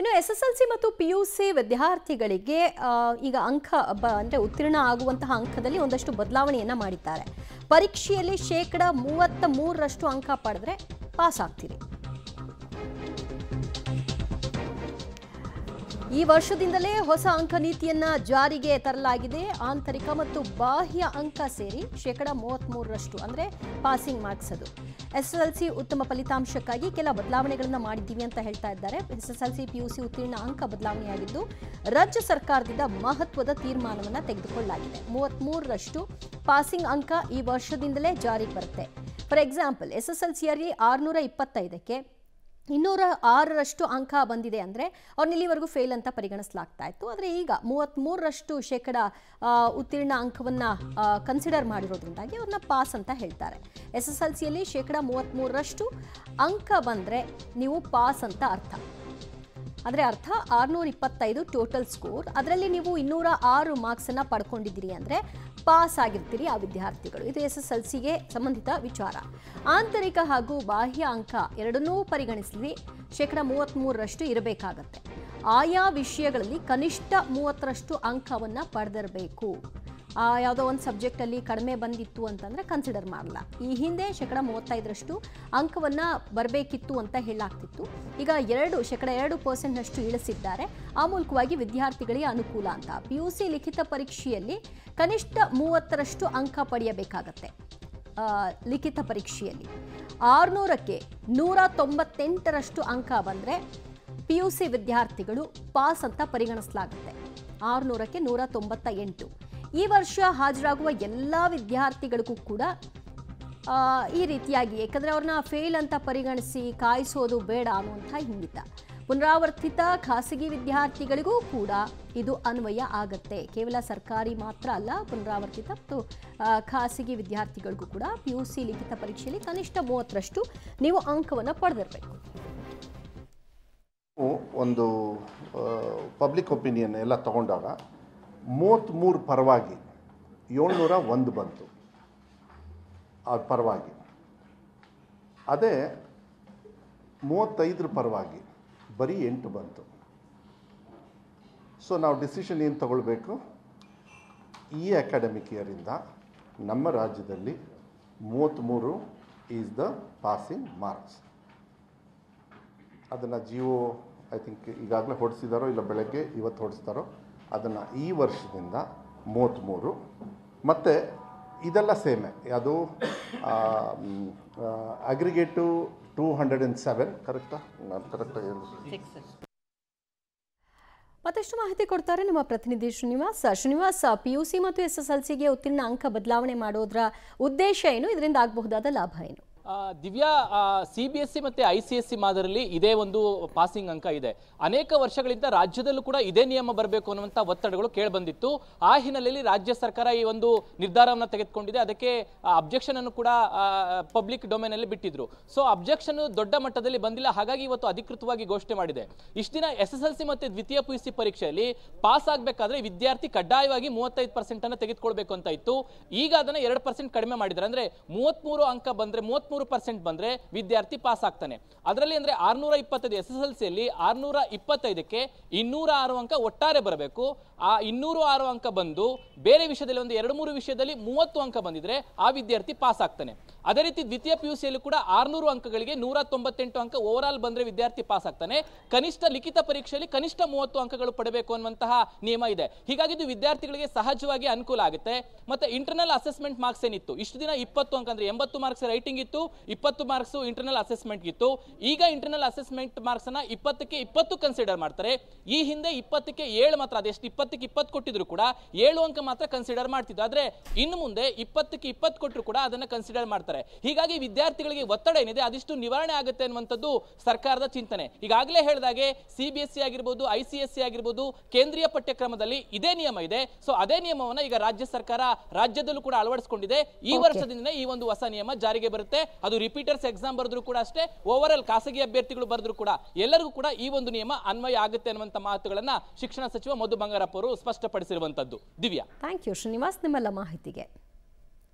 ಇನ್ನು SSLC ಮತ್ತು PUC ವಿದ್ಯಾರ್ಥಿಗಳಿಗೆ ಈಗ ಅಂಕ ಅಂದ್ರೆ ಉತ್ತೀರ್ಣ ಆಗುವಂತಹ ಅಂಕದಲ್ಲಿ ಒಂದಷ್ಟು ಬದಲಾವಣೆಯನ್ನ ಮಾಡಿದ್ದಾರೆ. ಪರೀಕ್ಷೆಯಲ್ಲಿ 33% ಅಂಕ ಪಡೆದ್ರೆ ಪಾಸ್ ಆಗ್ತೀರಿ. ಈ ವರ್ಷದಿಂದಲೇ ಹೊಸ ಅಂಕ ನೀತಿಯನ್ನ ಜಾರಿಗೆ ತರಲಾಗಿದೆ. ಆಂತರಿಕ ಮತ್ತು ಬಾಹ್ಯ ಅಂಕ ಸೇರಿ 33% ಅಂದ್ರೆ ಪಾಸಿಂಗ್ ಮಾರ್ಕ್ಸ್ ಅದು. SSLC ಉತ್ತಮ ಫಲಿತಾಂಶಕ್ಕಾಗಿ ಕೆಲ ಬದಲಾವಣೆಗಳನ್ನು ಮಾಡಿದ್ದೀವಿ ಅಂತ ಹೇಳ್ತಾ ಇದ್ದಾರೆ. SSLC PUC ಉತ್ತೀರ್ಣ ಅಂಕ ಬದಲಾವಣೆಯಾಗಿದ್ದು ರಾಜ್ಯ ಸರ್ಕಾರದಿಂದ ಮಹತ್ವದ ತೀರ್ಮಾನವನ್ನು ತೆಗೆದುಕೊಳ್ಳಲಾಗಿದೆ. 33% ಪಾಸಿಂಗ್ ಅಂಕ ಈ ವರ್ಷದಿಂದಲೇ ಜಾರಿಗೆ ಬರುತ್ತೆ. ಫಾರ್ ಎಕ್ಸಾಂಪಲ್ SSLCಯಲ್ಲಿ 625ಕ್ಕೆ 206 ಅಂಕ ಬಂದಿದೆ ಅಂದರೆ ಅವ್ರನ್ನ ಇಲ್ಲಿವರೆಗೂ ಫೇಲ್ ಅಂತ ಪರಿಗಣಿಸಲಾಗ್ತಾ ಇತ್ತು. ಆದರೆ ಈಗ 33% ಉತ್ತೀರ್ಣ ಅಂಕವನ್ನು ಕನ್ಸಿಡರ್ ಮಾಡಿರೋದ್ರಿಂದಾಗಿ ಅವ್ರನ್ನ ಪಾಸ್ ಅಂತ ಹೇಳ್ತಾರೆ. SSLCಯಲ್ಲಿ 33% ಅಂಕ ಬಂದರೆ ನೀವು ಪಾಸ್ ಅಂತ ಅರ್ಥ. ಆದರೆ ಅರ್ಥ 625 ಟೋಟಲ್ ಸ್ಕೋರ್, ಅದರಲ್ಲಿ ನೀವು 206 ಮಾರ್ಕ್ಸನ್ನು ಪಡ್ಕೊಂಡಿದ್ದೀರಿ ಅಂದರೆ ಪಾಸ್ ಆಗಿರ್ತೀರಿ ಆ ವಿದ್ಯಾರ್ಥಿಗಳು. ಇದು SSLCಗೆ ಸಂಬಂಧಿತ ವಿಚಾರ. ಆಂತರಿಕ ಹಾಗೂ ಬಾಹ್ಯ ಅಂಕ ಎರಡನ್ನೂ ಪರಿಗಣಿಸಿ 33% ಇರಬೇಕಾಗತ್ತೆ. ಆಯಾ ವಿಷಯಗಳಲ್ಲಿ ಕನಿಷ್ಠ 30% ಅಂಕವನ್ನು ಪಡೆದಿರಬೇಕು. ಯಾವುದೋ ಒಂದು ಸಬ್ಜೆಕ್ಟಲ್ಲಿ ಕಡಿಮೆ ಬಂದಿತ್ತು ಅಂತಂದರೆ ಕನ್ಸಿಡರ್ ಮಾಡಲ್ಲ. ಈ ಹಿಂದೆ 35% ಅಂಕವನ್ನು ಬರಬೇಕಿತ್ತು ಅಂತ ಹೇಳಲಾಗ್ತಿತ್ತು. ಈಗ 2% ಇಳಿಸಿದ್ದಾರೆ. ಆ ಮೂಲಕವಾಗಿ ವಿದ್ಯಾರ್ಥಿಗಳಿಗೆ ಅನುಕೂಲ ಅಂತ. PUC ಲಿಖಿತ ಪರೀಕ್ಷೆಯಲ್ಲಿ ಕನಿಷ್ಠ 30% ಅಂಕ ಪಡೆಯಬೇಕಾಗತ್ತೆ. ಲಿಖಿತ ಪರೀಕ್ಷೆಯಲ್ಲಿ 600ಕ್ಕೆ 198% ಅಂಕ ಬಂದರೆ PUC ವಿದ್ಯಾರ್ಥಿಗಳು ಪಾಸ್ ಅಂತ ಪರಿಗಣಿಸಲಾಗುತ್ತೆ. 600ಕ್ಕೆ 198. ಈ ವರ್ಷ ಹಾಜರಾಗುವ ಎಲ್ಲ ವಿದ್ಯಾರ್ಥಿಗಳಿಗೂ ಕೂಡ ಈ ರೀತಿಯಾಗಿ, ಯಾಕಂದರೆ ಅವ್ರನ್ನ ಫೇಲ್ ಅಂತ ಪರಿಗಣಿಸಿ ಕಾಯಿಸೋದು ಬೇಡ ಅನ್ನುವಂಥ ಇಂಗಿತ. ಪುನರಾವರ್ತಿತ ಖಾಸಗಿ ವಿದ್ಯಾರ್ಥಿಗಳಿಗೂ ಕೂಡ ಇದು ಅನ್ವಯ ಆಗತ್ತೆ. ಕೇವಲ ಸರ್ಕಾರಿ ಮಾತ್ರ ಅಲ್ಲ, ಪುನರಾವರ್ತಿತ ಮತ್ತು ಖಾಸಗಿ ವಿದ್ಯಾರ್ಥಿಗಳಿಗೂ ಕೂಡ PUC ಲಿಖಿತ ಪರೀಕ್ಷೆಯಲ್ಲಿ ಕನಿಷ್ಠ 30% ನೀವು ಅಂಕವನ್ನು ಪಡೆದಿರಬೇಕು. ಒಂದು ಪಬ್ಲಿಕ್ ಒಪಿನಿಯನ್ ಎಲ್ಲ ತಗೊಂಡಾಗ 33 ಪರವಾಗಿ 701 ಬಂತು. ಅದು ಪರವಾಗಿ. ಅದೇ 35 ಪರವಾಗಿ ಬರೀ 8 ಬಂತು. ಸೊ ನಾವು ಡಿಸಿಷನ್ ಏನು ತಗೊಳ್ಬೇಕು? ಈ ಅಕಾಡೆಮಿಕ್ ಇಯರಿಂದ ನಮ್ಮ ರಾಜ್ಯದಲ್ಲಿ 33 ಈಸ್ ದ ಪಾಸಿಂಗ್ ಮಾರ್ಕ್ಸ್. ಅದನ್ನು GO ಐ ಥಿಂಕ್ ಈಗಾಗಲೇ ಹೊಡಿಸಿದಾರೋ ಇಲ್ಲ ಬೆಳಗ್ಗೆ ಇವತ್ತು ಹೊಡಿಸ್ತಾರೋ, ಅದನ್ನು ಈ ವರ್ಷದಿಂದ 33. ಮತ್ತು ಇದೆಲ್ಲ ಸೇಮೆ. ಅದು ಅಗ್ರಿಗೇಟು 207. ಕರೆಕ್ಟಾ? ನಾನು ಕರೆಕ್ಟಾಗಿ ಹೇಳಿ. ಮತ್ತಷ್ಟು ಮಾಹಿತಿ ಕೊಡ್ತಾರೆ ನಮ್ಮ ಪ್ರತಿನಿಧಿ ಶ್ರೀನಿವಾಸ್. PUC ಮತ್ತು SSLCಗೆ ಉತ್ತೀರ್ಣ ಅಂಕ ಬದಲಾವಣೆ ಮಾಡೋದ್ರ ಉದ್ದೇಶ ಏನು? ಇದರಿಂದ ಆಗಬಹುದಾದ ಲಾಭ ಏನು? ದಿವ್ಯಾ, CBSE ಮತ್ತು ICSE ಮಾದರಿಯಲ್ಲಿ ಇದೇ ಒಂದು ಪಾಸಿಂಗ್ ಅಂಕ ಇದೆ. ಅನೇಕ ವರ್ಷಗಳಿಂದ ರಾಜ್ಯದಲ್ಲೂ ಕೂಡ ಇದೇ ನಿಯಮ ಬರಬೇಕು ಅನ್ನುವಂಥ ಒತ್ತಡಗಳು ಕೇಳಿಬಂದಿತ್ತು. ಆ ಹಿನ್ನೆಲೆಯಲ್ಲಿ ರಾಜ್ಯ ಸರ್ಕಾರ ಈ ಒಂದು ನಿರ್ಧಾರವನ್ನು ತೆಗೆದುಕೊಂಡಿದೆ. ಅದಕ್ಕೆ ಅಬ್ಜೆಕ್ಷನ್ ಅನ್ನು ಕೂಡ ಪಬ್ಲಿಕ್ ಡೊಮೇನ್ ಅಲ್ಲಿ ಬಿಟ್ಟಿದ್ರು. ಸೊ ಅಬ್ಜೆಕ್ಷನ್ ದೊಡ್ಡ ಮಟ್ಟದಲ್ಲಿ ಬಂದಿಲ್ಲ. ಹಾಗಾಗಿ ಇವತ್ತು ಅಧಿಕೃತವಾಗಿ ಘೋಷಣೆ ಮಾಡಿದೆ. ಇಷ್ಟು ದಿನ SSLC ಮತ್ತು ದ್ವಿತೀಯ PUC ಪರೀಕ್ಷೆಯಲ್ಲಿ ಪಾಸ್ ಆಗಬೇಕಾದ್ರೆ ವಿದ್ಯಾರ್ಥಿ ಕಡ್ಡಾಯವಾಗಿ 35% ಅನ್ನು ತೆಗೆದುಕೊಳ್ಬೇಕು ಅಂತ ಇತ್ತು. ಈಗ ಅದನ್ನ 2% ಕಡಿಮೆ ಮಾಡಿದ್ದಾರೆ. ಅಂದ್ರೆ 33 ಅಂಕ ಬಂದ್ರೆ 33% ಬಂದ್ರೆ ವಿದ್ಯಾರ್ಥಿ ಪಾಸ್ ಆಗ್ತಾನೆ. ಅದರಲ್ಲಿ ಅಂದ್ರೆ 625 SSLCಯಲ್ಲಿ 625ಕ್ಕೆ 206 ಅಂಕ ಒಟ್ಟಾರೆ ಬರಬೇಕು. ಆ 206 ಅಂಕ ಬಂದು ಬೇರೆ ವಿಷಯದಲ್ಲಿ ಒಂದು 2-3 ವಿಷಯದಲ್ಲಿ 30 ಅಂಕ ಬಂದಿದ್ರೆ ಆ ವಿದ್ಯಾರ್ಥಿ ಪಾಸ್ ಆಗ್ತಾನೆ. ಅದೇ ರೀತಿ ದ್ವಿತೀಯ PUCಯಲ್ಲಿ ಕೂಡ 600 ಅಂಕಗಳಿಗೆ 198 ಅಂಕ ಓವರ್ ಆಲ್ ಬಂದ್ರೆ ವಿದ್ಯಾರ್ಥಿ ಪಾಸ್ ಆಗ್ತಾನೆ. ಕನಿಷ್ಠ ಲಿಖಿತ ಪರೀಕ್ಷೆಯಲ್ಲಿ ಕನಿಷ್ಠ 30 ಅಂಕಗಳು ಪಡಬೇಕು ಅನ್ನುವಂತಹ ನಿಯಮ ಇದೆ. ಹೀಗಾಗಿ ಇದು ವಿದ್ಯಾರ್ಥಿಗಳಿಗೆ ಸಹಜವಾಗಿ ಅನುಕೂಲ ಆಗುತ್ತೆ. ಮತ್ತೆ ಇಂಟರ್ನಲ್ ಅಸೆಸ್ಮೆಂಟ್ ಮಾರ್ಕ್ಸ್ ಏನಿತ್ತು ಇಷ್ಟು ದಿನ 20 ಅಂಕ ಅಂದ್ರೆ 80 ಮಾರ್ಕ್ಸ್ ರೈಟಿಂಗ್ ಇತ್ತು, 20 ಮಾರ್ಕ್ಸ್ ಇಂಟರ್ನಲ್ ಅಸೆಸ್ಮೆಂಟ್ ಇತ್ತು. ಈಗ ಇಂಟರ್ನಲ್ ಅಸೆಸ್ಮೆಂಟ್ ಮಾರ್ಕ್ಸ್ ಅನ್ನ 20ಕ್ಕೆ 20 ಕನ್ಸಿಡರ್ ಮಾಡ್ತಾರೆ. ಈ ಹಿಂದೆ 20ಕ್ಕೆ 7 ಮಾತ್ರ. ಅದೆಷ್ಟು 20ಕ್ಕೆ 20 ಕೊಟ್ಟಿದ್ರು ಕೂಡ 7 ಅಂಕ ಮಾತ್ರ ಕನ್ಸಿಡರ್ ಮಾಡ್ತಿದ್ರು. ಆದ್ರೆ ಇನ್ನು ಮುಂದೆ 20ಕ್ಕೆ 20 ಕೊಟ್ಟರು ಕೂಡ ಅದನ್ನ ಕನ್ಸಿಡರ್ ಮಾಡ್ತಾರೆ. ಹೀಗಾಗಿ ವಿದ್ಯಾರ್ಥಿಗಳಿಗೆ ಒತ್ತಡ ಏನಿದೆ ಅದಿಷ್ಟು ನಿವಾರಣೆ ಆಗುತ್ತೆ ಅನ್ನುವಂಥದ್ದು ಸರ್ಕಾರದ ಚಿಂತನೆ. ಈಗಾಗಲೇ ಹೇಳಿದಾಗೆ CBSE ಆಗಿರ್ಬೋದು, ICSE ಆಗಿರ್ಬೋದು, ಕೇಂದ್ರೀಯ ಪಠ್ಯಕ್ರಮದಲ್ಲಿ ಇದೇ ನಿಯಮ ಇದೆ. ಸೊ ಅದೇ ನಿಯಮವನ್ನ ಈಗ ರಾಜ್ಯ ಸರ್ಕಾರ ರಾಜ್ಯದಲ್ಲೂ ಕೂಡ ಅಳವಡಿಸಿಕೊಂಡಿದೆ. ಈ ವರ್ಷದಿಂದ ಈ ಒಂದು ಹೊಸ ನಿಯಮ ಜಾರಿಗೆ ಬರುತ್ತೆ. ಅದು ರಿಪೀಟರ್ಸ್ ಎಕ್ಸಾಮ್ ಬರೆದ್ರು ಕೂಡ ಅಷ್ಟೇ, ಓವರ್ ಆಲ್ ಖಾಸಗಿ ಅಭ್ಯರ್ಥಿಗಳು ಬರೆದ್ರು ಕೂಡ ಎಲ್ಲರಿಗೂ ಕೂಡ ಈ ಒಂದು ನಿಯಮ ಅನ್ವಯ ಆಗುತ್ತೆ ಅನ್ನುವಂಥ ಮಾತುಗಳನ್ನ ಶಿಕ್ಷಣ ಸಚಿವ ಮಧು ಬಂಗಾರಪ್ಪ ಅವರು ಸ್ಪಷ್ಟಪಡಿಸಿರುವಂತದ್ದು. ದಿವ್ಯಾ, ಥ್ಯಾಂಕ್ ಯು ಶ್ರೀನಿವಾಸ್ ನಿಮ್ಮೆಲ್ಲ ಮಾಹಿತಿಗೆ.